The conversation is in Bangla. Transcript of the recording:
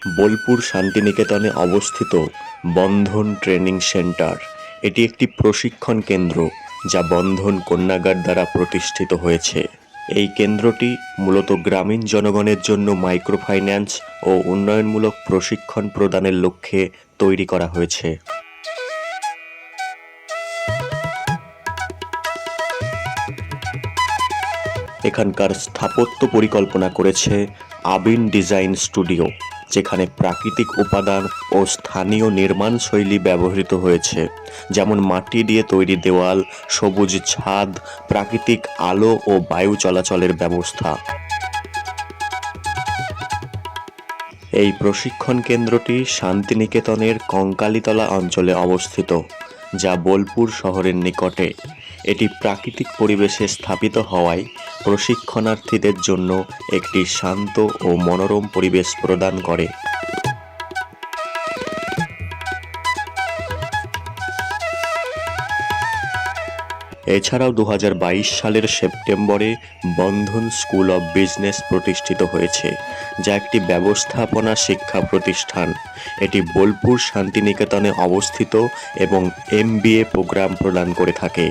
বোলপুর শান্তিনিকেতনে অবস্থিত বন্ধন ট্রেনিং সেন্টার এটি একটি প্রশিক্ষণ কেন্দ্র যা বন্ধন কন্যাগার দ্বারা প্রতিষ্ঠিত হয়েছে। এই কেন্দ্রটি মূলত গ্রামীণ জনগণের জন্য মাইক্রোফাইন্যান্স ও উন্নয়নমূলক প্রশিক্ষণ প্রদানের লক্ষ্যে তৈরি করা হয়েছে। এখানকার স্থাপত্য পরিকল্পনা করেছে আবিন ডিজাইন স্টুডিও, যেখানে প্রাকৃতিক উপাদান ও স্থানীয় নির্মাণ শৈলী ব্যবহৃত হয়েছে, যেমন মাটি দিয়ে তৈরি দেওয়াল, সবুজ ছাদ, প্রাকৃতিক আলো ও বায়ু চলাচলের ব্যবস্থা। এই প্রশিক্ষণ কেন্দ্রটি শান্তিনিকেতনের কঙ্কালীতলা অঞ্চলে অবস্থিত, যা বোলপুর শহরের নিকটে। এটি প্রাকৃতিক পরিবেশে স্থাপিত হওয়ায় প্রশিক্ষণার্থীদের জন্য একটি শান্ত ও মনোরম পরিবেশ প্রদান করে। এছাড়াও 2022 সালের সেপ্টেম্বরে বন্ধন স্কুল অব বিজনেস প্রতিষ্ঠিত হয়েছে, যা একটি ব্যবস্থাপনা শিক্ষা প্রতিষ্ঠান। এটি বোলপুর শান্তিনিকেতনে অবস্থিত এবং MBA প্রোগ্রাম প্রদান করে থাকে।